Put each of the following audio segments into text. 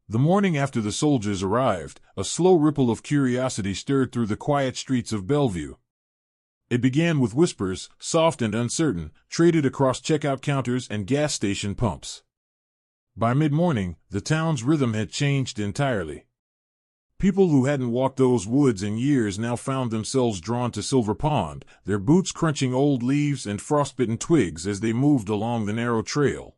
The morning after the soldiers arrived, a slow ripple of curiosity stirred through the quiet streets of Bellevue. It began with whispers, soft and uncertain, traded across checkout counters and gas station pumps. By mid-morning, the town's rhythm had changed entirely. People who hadn't walked those woods in years now found themselves drawn to Silver Pond, their boots crunching old leaves and frostbitten twigs as they moved along the narrow trail.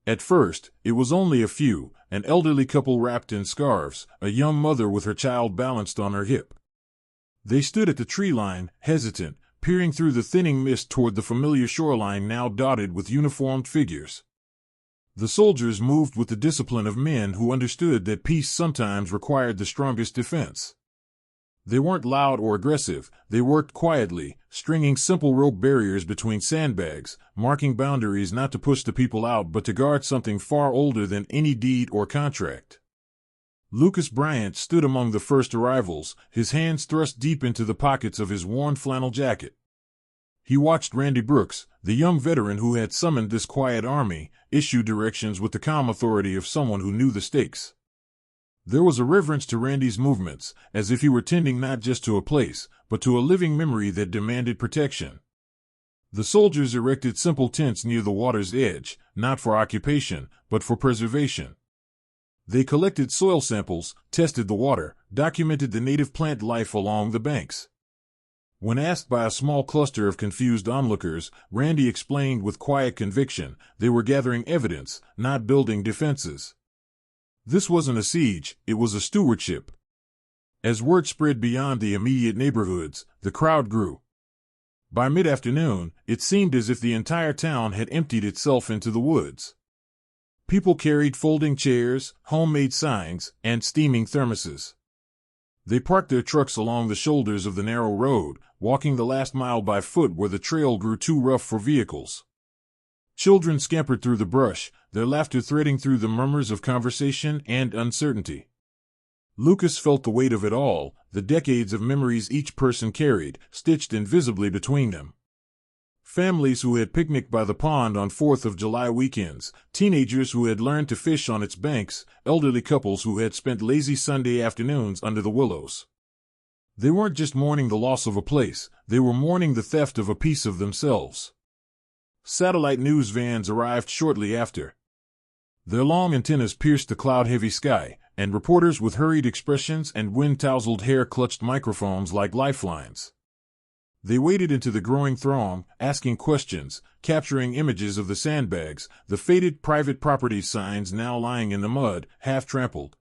At first, it was only a few, an elderly couple wrapped in scarves, a young mother with her child balanced on her hip. They stood at the tree line, hesitant, peering through the thinning mist toward the familiar shoreline now dotted with uniformed figures. The soldiers moved with the discipline of men who understood that peace sometimes required the strongest defense. They weren't loud or aggressive, they worked quietly, stringing simple rope barriers between sandbags, marking boundaries not to push the people out but to guard something far older than any deed or contract. Lucas Bryant stood among the first arrivals, his hands thrust deep into the pockets of his worn flannel jacket. He watched Randy Brooks, the young veteran who had summoned this quiet army, issue directions with the calm authority of someone who knew the stakes. There was a reverence to Randy's movements, as if he were tending not just to a place, but to a living memory that demanded protection. The soldiers erected simple tents near the water's edge, not for occupation, but for preservation. They collected soil samples, tested the water, documented the native plant life along the banks. When asked by a small cluster of confused onlookers, Randy explained with quiet conviction, they were gathering evidence, not building defenses. This wasn't a siege, it was a stewardship. As word spread beyond the immediate neighborhoods, the crowd grew. By mid-afternoon, it seemed as if the entire town had emptied itself into the woods. People carried folding chairs, homemade signs, and steaming thermoses. They parked their trucks along the shoulders of the narrow road, walking the last mile by foot where the trail grew too rough for vehicles. Children scampered through the brush, their laughter threading through the murmurs of conversation and uncertainty. Lucas felt the weight of it all, the decades of memories each person carried, stitched invisibly between them. Families who had picnicked by the pond on 4th of July weekends, teenagers who had learned to fish on its banks, elderly couples who had spent lazy Sunday afternoons under the willows. They weren't just mourning the loss of a place, they were mourning the theft of a piece of themselves. Satellite news vans arrived shortly after. Their long antennas pierced the cloud-heavy sky, and reporters with hurried expressions and wind-tousled hair clutched microphones like lifelines. They waded into the growing throng, asking questions, capturing images of the sandbags, the faded private property signs now lying in the mud, half-trampled.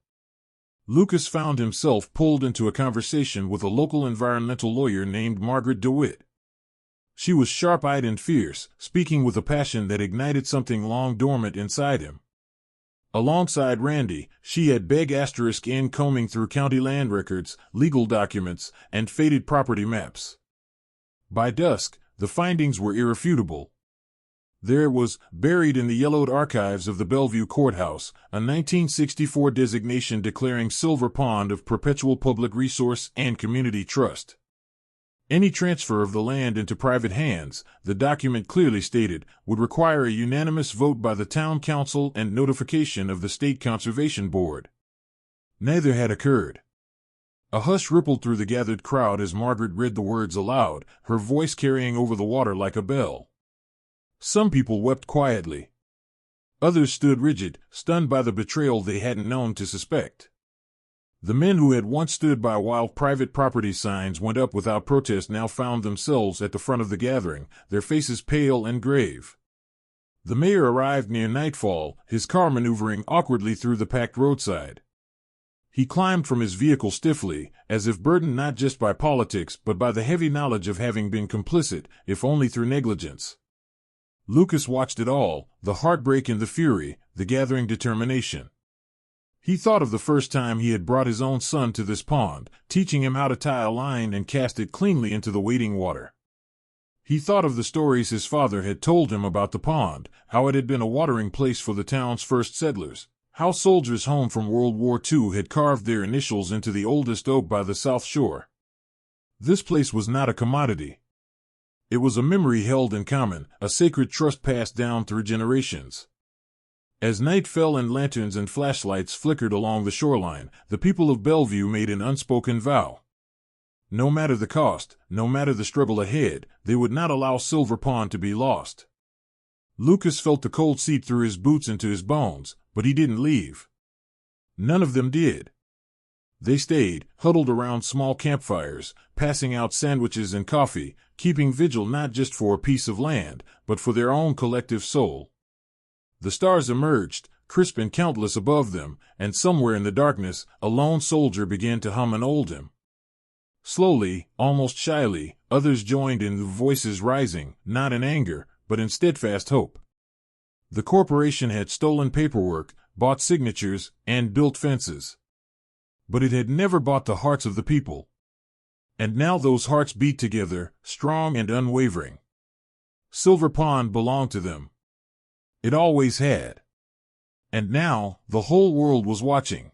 Lucas found himself pulled into a conversation with a local environmental lawyer named Margaret DeWitt. She was sharp-eyed and fierce, speaking with a passion that ignited something long dormant inside him. Alongside Randy, she had beg*N combing through county land records, legal documents, and faded property maps. By dusk, the findings were irrefutable. There was, buried in the yellowed archives of the Bellevue Courthouse, a 1964 designation declaring Silver Pond of perpetual public resource and community trust. Any transfer of the land into private hands, the document clearly stated, would require a unanimous vote by the town council and notification of the State Conservation Board. Neither had occurred. A hush rippled through the gathered crowd as Margaret read the words aloud, her voice carrying over the water like a bell. Some people wept quietly. Others stood rigid, stunned by the betrayal they hadn't known to suspect. The men who had once stood by while private property signs went up without protest now found themselves at the front of the gathering, their faces pale and grave. The mayor arrived near nightfall, his car maneuvering awkwardly through the packed roadside. He climbed from his vehicle stiffly, as if burdened not just by politics but by the heavy knowledge of having been complicit, if only through negligence. Lucas watched it all, the heartbreak and the fury, the gathering determination. He thought of the first time he had brought his own son to this pond, teaching him how to tie a line and cast it cleanly into the waiting water. He thought of the stories his father had told him about the pond, how it had been a watering place for the town's first settlers, how soldiers home from World War II had carved their initials into the oldest oak by the South Shore. This place was not a commodity. It was a memory held in common, a sacred trust passed down through generations. As night fell and lanterns and flashlights flickered along the shoreline, the people of Bellevue made an unspoken vow. No matter the cost, no matter the struggle ahead, they would not allow Silver Pond to be lost. Lucas felt the cold seep through his boots into his bones, but he didn't leave. None of them did. They stayed, huddled around small campfires, passing out sandwiches and coffee, keeping vigil not just for a piece of land, but for their own collective soul. The stars emerged, crisp and countless above them, and somewhere in the darkness, a lone soldier began to hum an old hymn. Slowly, almost shyly, others joined in, the voices rising, not in anger, but in steadfast hope. The corporation had stolen paperwork, bought signatures, and built fences. But it had never bought the hearts of the people. And now those hearts beat together, strong and unwavering. Silver Pond belonged to them. It always had. And now, the whole world was watching.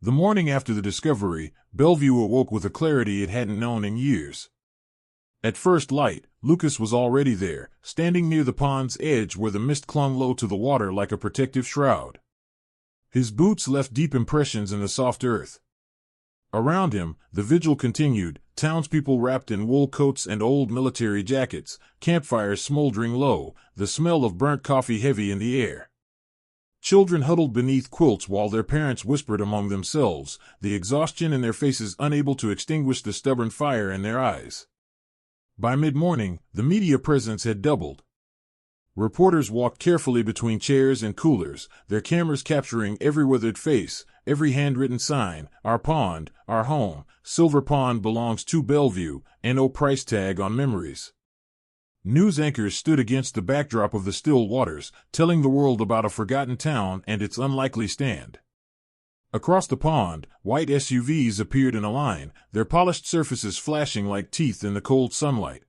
The morning after the discovery, Bellevue awoke with a clarity it hadn't known in years. At first light, Lucas was already there, standing near the pond's edge where the mist clung low to the water like a protective shroud. His boots left deep impressions in the soft earth. Around him, the vigil continued, townspeople wrapped in wool coats and old military jackets, campfires smoldering low, the smell of burnt coffee heavy in the air. Children huddled beneath quilts while their parents whispered among themselves, the exhaustion in their faces unable to extinguish the stubborn fire in their eyes. By mid-morning, the media presence had doubled. Reporters walked carefully between chairs and coolers, their cameras capturing every withered face, every handwritten sign, "Our pond, our home, Silver Pond belongs to Bellevue," no price tag on memories. News anchors stood against the backdrop of the still waters, telling the world about a forgotten town and its unlikely stand. Across the pond, white SUVs appeared in a line, their polished surfaces flashing like teeth in the cold sunlight.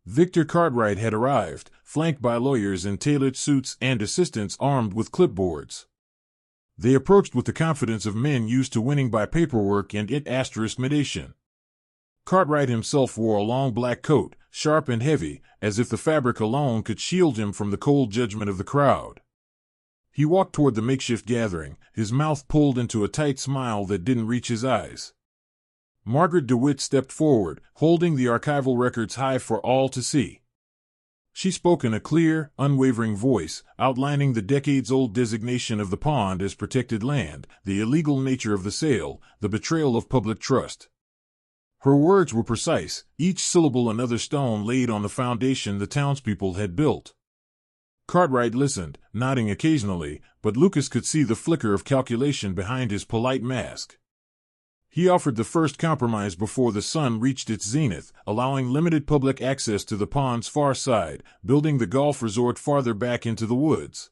Victor Cartwright had arrived, flanked by lawyers in tailored suits and assistants armed with clipboards. They approached with the confidence of men used to winning by paperwork and intimidation. Cartwright himself wore a long black coat, sharp and heavy, as if the fabric alone could shield him from the cold judgment of the crowd. He walked toward the makeshift gathering, his mouth pulled into a tight smile that didn't reach his eyes. Margaret DeWitt stepped forward, holding the archival records high for all to see. She spoke in a clear, unwavering voice, outlining the decades-old designation of the pond as protected land, the illegal nature of the sale, the betrayal of public trust. Her words were precise, each syllable another stone laid on the foundation the townspeople had built. Cartwright listened, nodding occasionally, but Lucas could see the flicker of calculation behind his polite mask. He offered the first compromise before the sun reached its zenith, allowing limited public access to the pond's far side, building the golf resort farther back into the woods.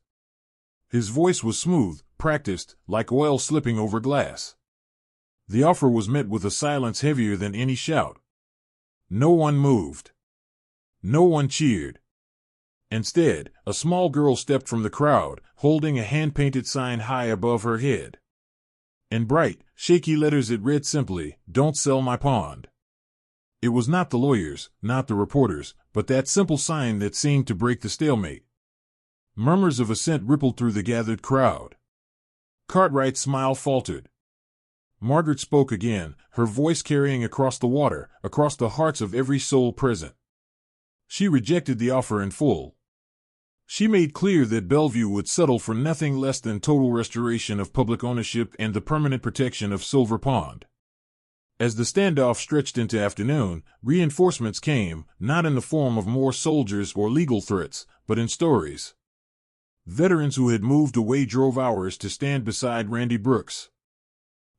His voice was smooth, practiced, like oil slipping over glass. The offer was met with a silence heavier than any shout. No one moved. No one cheered. Instead, a small girl stepped from the crowd, holding a hand-painted sign high above her head. In bright, shaky letters it read simply, "Don't sell my pond." It was not the lawyers, not the reporters, but that simple sign that seemed to break the stalemate. Murmurs of assent rippled through the gathered crowd. Cartwright's smile faltered. Margaret spoke again, her voice carrying across the water, across the hearts of every soul present. She rejected the offer in full. She made clear that Bellevue would settle for nothing less than total restoration of public ownership and the permanent protection of Silver Pond. As the standoff stretched into afternoon, reinforcements came, not in the form of more soldiers or legal threats, but in stories. Veterans who had moved away drove hours to stand beside Randy Brooks.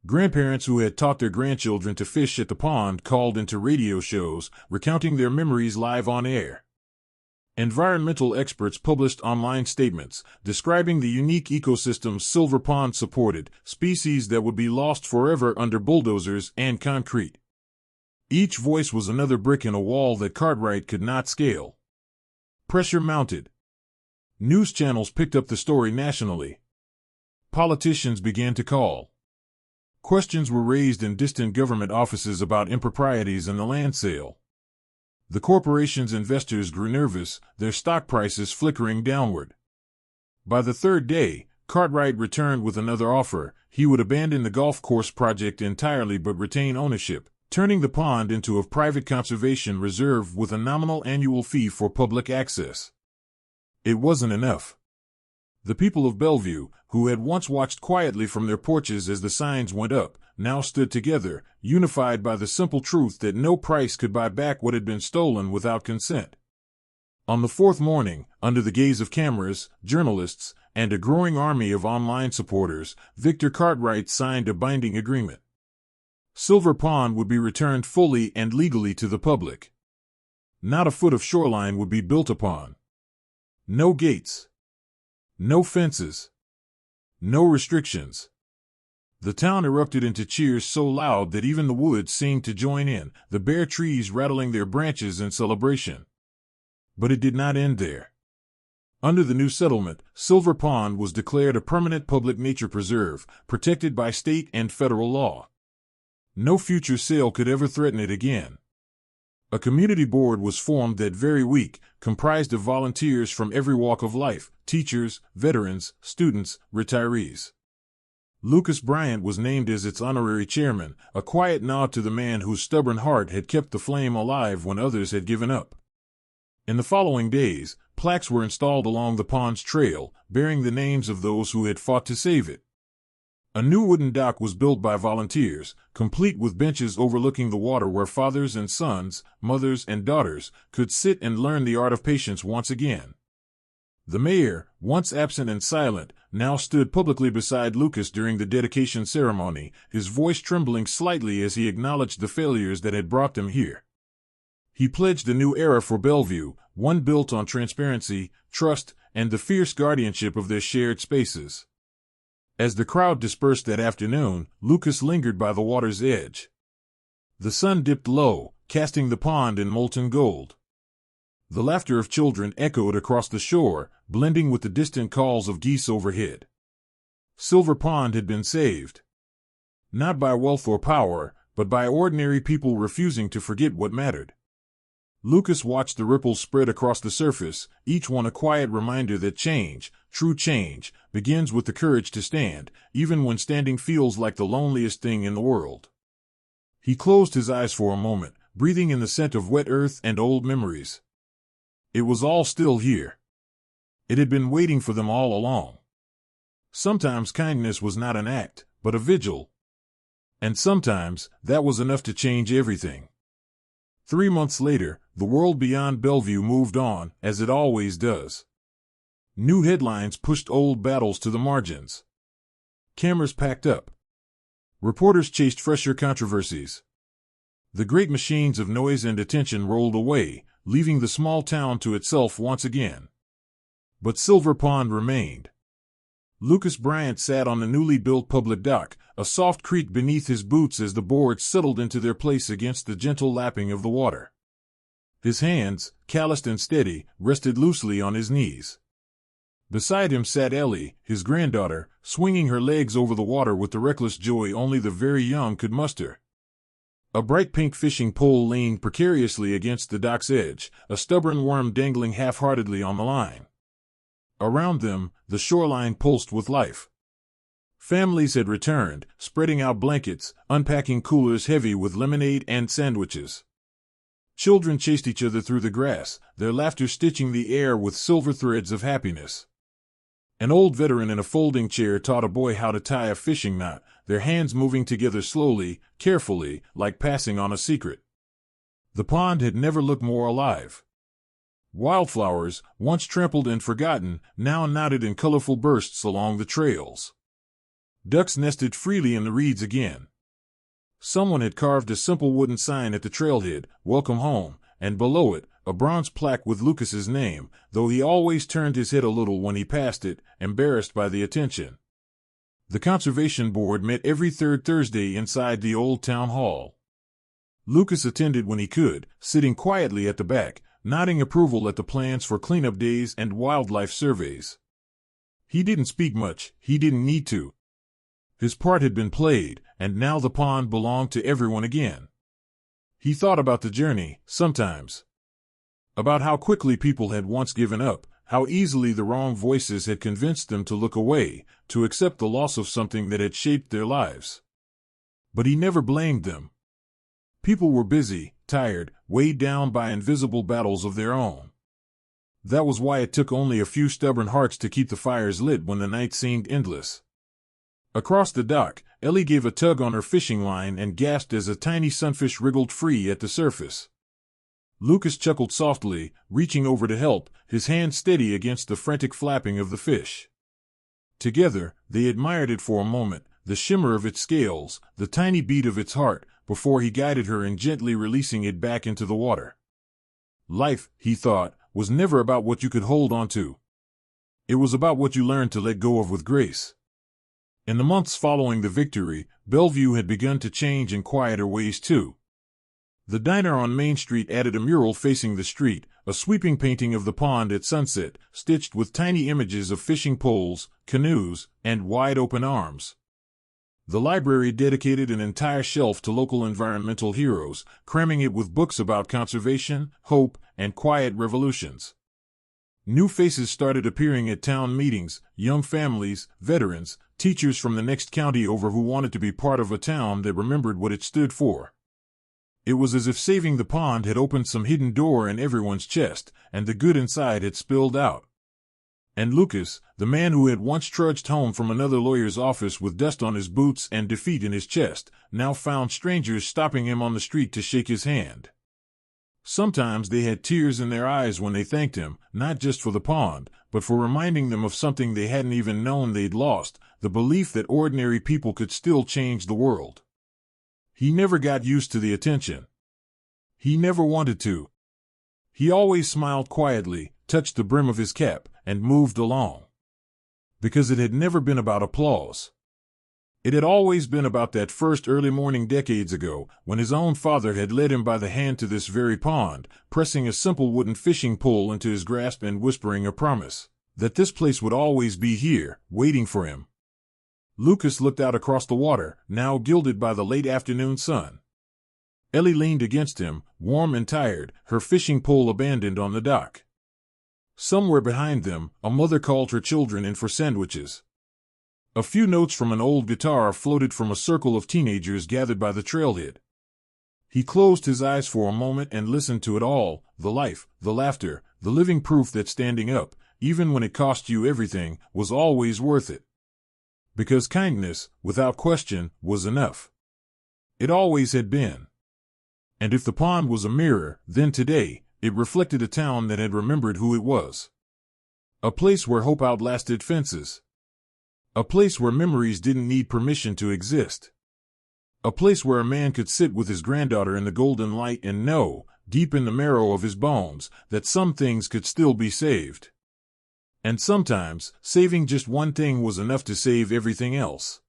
Grandparents who had taught their grandchildren to fish at the pond called into radio shows, recounting their memories live on air. Environmental experts published online statements, describing the unique ecosystems Silver Pond supported, species that would be lost forever under bulldozers and concrete. Each voice was another brick in a wall that Cartwright could not scale. Pressure mounted. News channels picked up the story nationally. Politicians began to call. Questions were raised in distant government offices about improprieties in the land sale. The corporation's investors grew nervous, their stock prices flickering downward. By the third day, Cartwright returned with another offer. He would abandon the golf course project entirely but retain ownership, turning the pond into a private conservation reserve with a nominal annual fee for public access. It wasn't enough. The people of Bellevue, who had once watched quietly from their porches as the signs went up, now stood together, unified by the simple truth that no price could buy back what had been stolen without consent. On the fourth morning, under the gaze of cameras, journalists, and a growing army of online supporters, Victor Cartwright signed a binding agreement. Silver Pond would be returned fully and legally to the public. Not a foot of shoreline would be built upon. No gates. No fences. No restrictions. The town erupted into cheers so loud that even the woods seemed to join in, the bare trees rattling their branches in celebration. But it did not end there. Under the new settlement, Silver Pond was declared a permanent public nature preserve, protected by state and federal law. No future sale could ever threaten it again. A community board was formed that very week, comprised of volunteers from every walk of life, teachers, veterans, students, retirees. Lucas Bryant was named as its honorary chairman, a quiet nod to the man whose stubborn heart had kept the flame alive when others had given up. In the following days, plaques were installed along the pond's trail, bearing the names of those who had fought to save it. A new wooden dock was built by volunteers, complete with benches overlooking the water where fathers and sons, mothers and daughters, could sit and learn the art of patience once again. The mayor, once absent and silent, now stood publicly beside Lucas during the dedication ceremony, his voice trembling slightly as he acknowledged the failures that had brought them here. He pledged a new era for Bellevue, one built on transparency, trust, and the fierce guardianship of their shared spaces. As the crowd dispersed that afternoon, Lucas lingered by the water's edge. The sun dipped low, casting the pond in molten gold. The laughter of children echoed across the shore, blending with the distant calls of geese overhead. Silver Pond had been saved. Not by wealth or power, but by ordinary people refusing to forget what mattered. Lucas watched the ripples spread across the surface, each one a quiet reminder that change, true change, begins with the courage to stand, even when standing feels like the loneliest thing in the world. He closed his eyes for a moment, breathing in the scent of wet earth and old memories. It was all still here. It had been waiting for them all along. Sometimes kindness was not an act, but a vigil. And sometimes, that was enough to change everything. 3 months later, the world beyond Bellevue moved on, as it always does. New headlines pushed old battles to the margins. Cameras packed up. Reporters chased fresher controversies. The great machines of noise and attention rolled away, leaving the small town to itself once again. But Silver Pond remained. Lucas Bryant sat on the newly built public dock, a soft creak beneath his boots as the boards settled into their place against the gentle lapping of the water. His hands, calloused and steady, rested loosely on his knees. Beside him sat Ellie, his granddaughter, swinging her legs over the water with the reckless joy only the very young could muster. A bright pink fishing pole leaned precariously against the dock's edge, a stubborn worm dangling half-heartedly on the line. Around them, the shoreline pulsed with life. Families had returned, spreading out blankets, unpacking coolers heavy with lemonade and sandwiches. Children chased each other through the grass, their laughter stitching the air with silver threads of happiness. An old veteran in a folding chair taught a boy how to tie a fishing knot, their hands moving together slowly, carefully, like passing on a secret. The pond had never looked more alive. Wildflowers, once trampled and forgotten, now nodded in colorful bursts along the trails. Ducks nested freely in the reeds again. Someone had carved a simple wooden sign at the trailhead, "Welcome Home," and below it, a bronze plaque with Lucas's name, though he always turned his head a little when he passed it, embarrassed by the attention. The Conservation Board met every third Thursday inside the old town hall. Lucas attended when he could, sitting quietly at the back, nodding approval at the plans for cleanup days and wildlife surveys. He didn't speak much, he didn't need to. His part had been played, and now the pond belonged to everyone again. He thought about the journey, sometimes. About how quickly people had once given up, how easily the wrong voices had convinced them to look away, to accept the loss of something that had shaped their lives. But he never blamed them. People were busy, tired, weighed down by invisible battles of their own. That was why it took only a few stubborn hearts to keep the fires lit when the night seemed endless. Across the dock, Ellie gave a tug on her fishing line and gasped as a tiny sunfish wriggled free at the surface. Lucas chuckled softly, reaching over to help, his hand steady against the frantic flapping of the fish. Together, they admired it for a moment, the shimmer of its scales, the tiny beat of its heart, before he guided her in gently releasing it back into the water. Life, he thought, was never about what you could hold on to. It was about what you learned to let go of with grace. In the months following the victory, Bellevue had begun to change in quieter ways too. The diner on Main Street added a mural facing the street, a sweeping painting of the pond at sunset, stitched with tiny images of fishing poles, canoes, and wide-open arms. The library dedicated an entire shelf to local environmental heroes, cramming it with books about conservation, hope, and quiet revolutions. New faces started appearing at town meetings, young families, veterans, teachers from the next county over who wanted to be part of a town that remembered what it stood for. It was as if saving the pond had opened some hidden door in everyone's chest, and the good inside had spilled out. And Lucas, the man who had once trudged home from another lawyer's office with dust on his boots and defeat in his chest, now found strangers stopping him on the street to shake his hand. Sometimes they had tears in their eyes when they thanked him, not just for the pond, but for reminding them of something they hadn't even known they'd lost, the belief that ordinary people could still change the world. He never got used to the attention. He never wanted to. He always smiled quietly, touched the brim of his cap, and moved along. Because it had never been about applause. It had always been about that first early morning decades ago, when his own father had led him by the hand to this very pond, pressing a simple wooden fishing pole into his grasp and whispering a promise that this place would always be here, waiting for him. Lucas looked out across the water, now gilded by the late afternoon sun. Ellie leaned against him, warm and tired, her fishing pole abandoned on the dock. Somewhere behind them, a mother called her children in for sandwiches. A few notes from an old guitar floated from a circle of teenagers gathered by the trailhead. He closed his eyes for a moment and listened to it all, the life, the laughter, the living proof that standing up, even when it cost you everything, was always worth it. Because kindness, without question, was enough. It always had been. And if the pond was a mirror, then today, it reflected a town that had remembered who it was. A place where hope outlasted fences. A place where memories didn't need permission to exist. A place where a man could sit with his granddaughter in the golden light and know, deep in the marrow of his bones, that some things could still be saved. And sometimes, saving just one thing was enough to save everything else.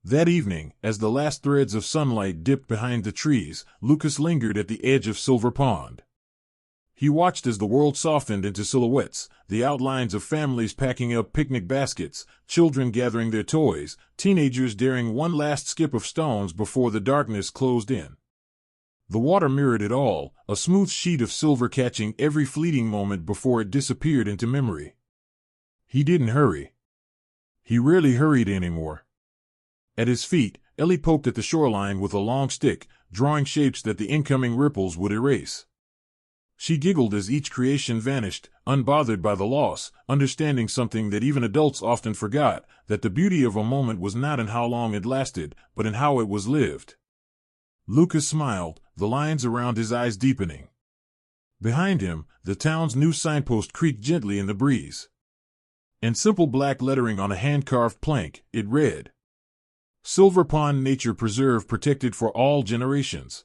That evening, as the last threads of sunlight dipped behind the trees, Lucas lingered at the edge of Silver Pond. He watched as the world softened into silhouettes, the outlines of families packing up picnic baskets, children gathering their toys, teenagers daring one last skip of stones before the darkness closed in. The water mirrored it all, a smooth sheet of silver catching every fleeting moment before it disappeared into memory. He didn't hurry. He rarely hurried anymore. At his feet, Ellie poked at the shoreline with a long stick, drawing shapes that the incoming ripples would erase. She giggled as each creation vanished, unbothered by the loss, understanding something that even adults often forgot, that the beauty of a moment was not in how long it lasted, but in how it was lived. Lucas smiled, the lines around his eyes deepening. Behind him, the town's new signpost creaked gently in the breeze. In simple black lettering on a hand-carved plank, it read, "Silver Pond Nature Preserve protected for all generations."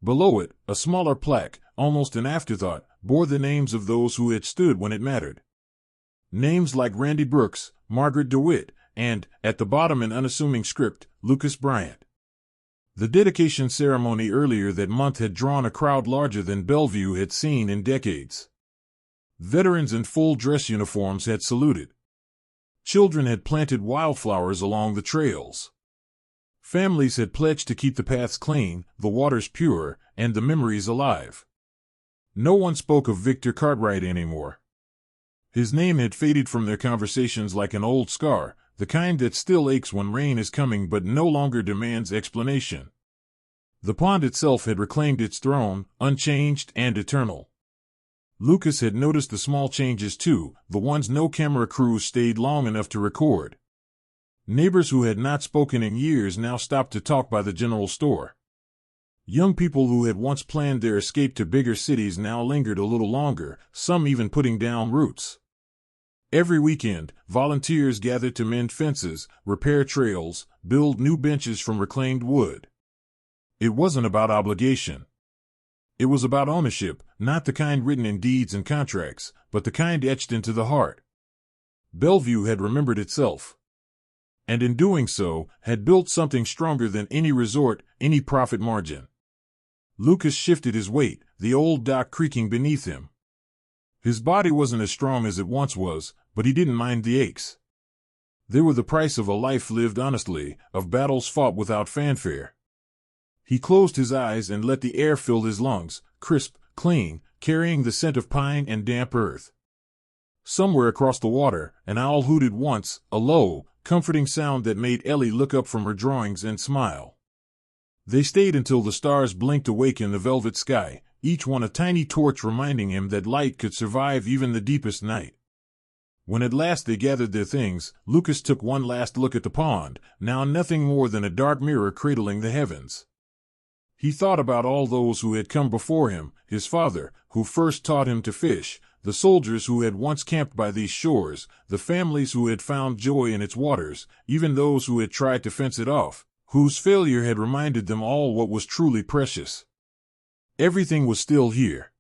Below it, a smaller plaque, almost an afterthought, bore the names of those who had stood when it mattered. Names like Randy Brooks, Margaret DeWitt, and, at the bottom in unassuming script, Lucas Bryant. The dedication ceremony earlier that month had drawn a crowd larger than Bellevue had seen in decades. Veterans in full dress uniforms had saluted. Children had planted wildflowers along the trails. Families had pledged to keep the paths clean, the waters pure, and the memories alive. No one spoke of Victor Cartwright anymore. His name had faded from their conversations like an old scar, the kind that still aches when rain is coming but no longer demands explanation. The pond itself had reclaimed its throne, unchanged and eternal. Lucas had noticed the small changes too, the ones no camera crews stayed long enough to record. Neighbors who had not spoken in years now stopped to talk by the general store. Young people who had once planned their escape to bigger cities now lingered a little longer, some even putting down roots. Every weekend, volunteers gathered to mend fences, repair trails, build new benches from reclaimed wood. It wasn't about obligation. It was about ownership, not the kind written in deeds and contracts, but the kind etched into the heart. Bellevue had remembered itself. And in doing so, had built something stronger than any resort, any profit margin. Lucas shifted his weight, the old dock creaking beneath him. His body wasn't as strong as it once was, but he didn't mind the aches. They were the price of a life lived honestly, of battles fought without fanfare. He closed his eyes and let the air fill his lungs, crisp, clean, carrying the scent of pine and damp earth. Somewhere across the water, an owl hooted once, a low, comforting sound that made Ellie look up from her drawings and smile. They stayed until the stars blinked awake in the velvet sky, each one a tiny torch reminding him that light could survive even the deepest night. When at last they gathered their things, Lucas took one last look at the pond, now nothing more than a dark mirror cradling the heavens. He thought about all those who had come before him, his father, who first taught him to fish, the soldiers who had once camped by these shores, the families who had found joy in its waters, even those who had tried to fence it off, whose failure had reminded them all what was truly precious. Everything was still here.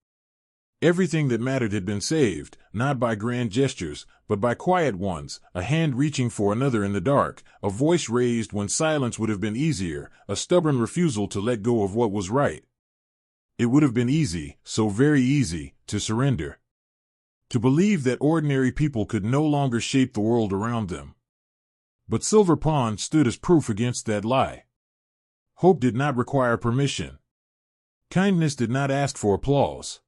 Everything that mattered had been saved, not by grand gestures, but by quiet ones, a hand reaching for another in the dark, a voice raised when silence would have been easier, a stubborn refusal to let go of what was right. It would have been easy, so very easy, to surrender. To believe that ordinary people could no longer shape the world around them. But Silver Pond stood as proof against that lie. Hope did not require permission. Kindness did not ask for applause.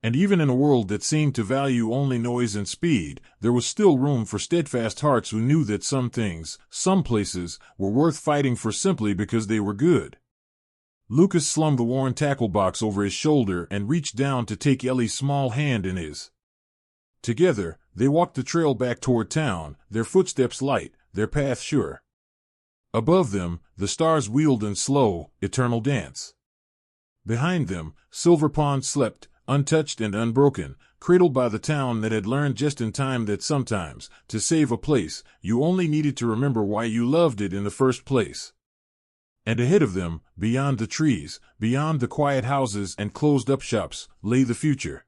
And even in a world that seemed to value only noise and speed, there was still room for steadfast hearts who knew that some things, some places, were worth fighting for simply because they were good. Lucas slung the worn tackle box over his shoulder and reached down to take Ellie's small hand in his. Together, they walked the trail back toward town, their footsteps light, their path sure. Above them, the stars wheeled in slow, eternal dance. Behind them, Silver Pond slept, untouched and unbroken, cradled by the town that had learned just in time that sometimes, to save a place, you only needed to remember why you loved it in the first place. And ahead of them, beyond the trees, beyond the quiet houses and closed-up shops, lay the future.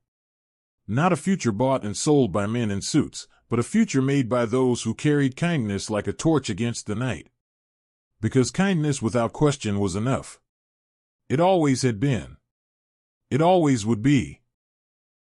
Not a future bought and sold by men in suits, but a future made by those who carried kindness like a torch against the night. Because kindness without question was enough. It always had been. It always would be.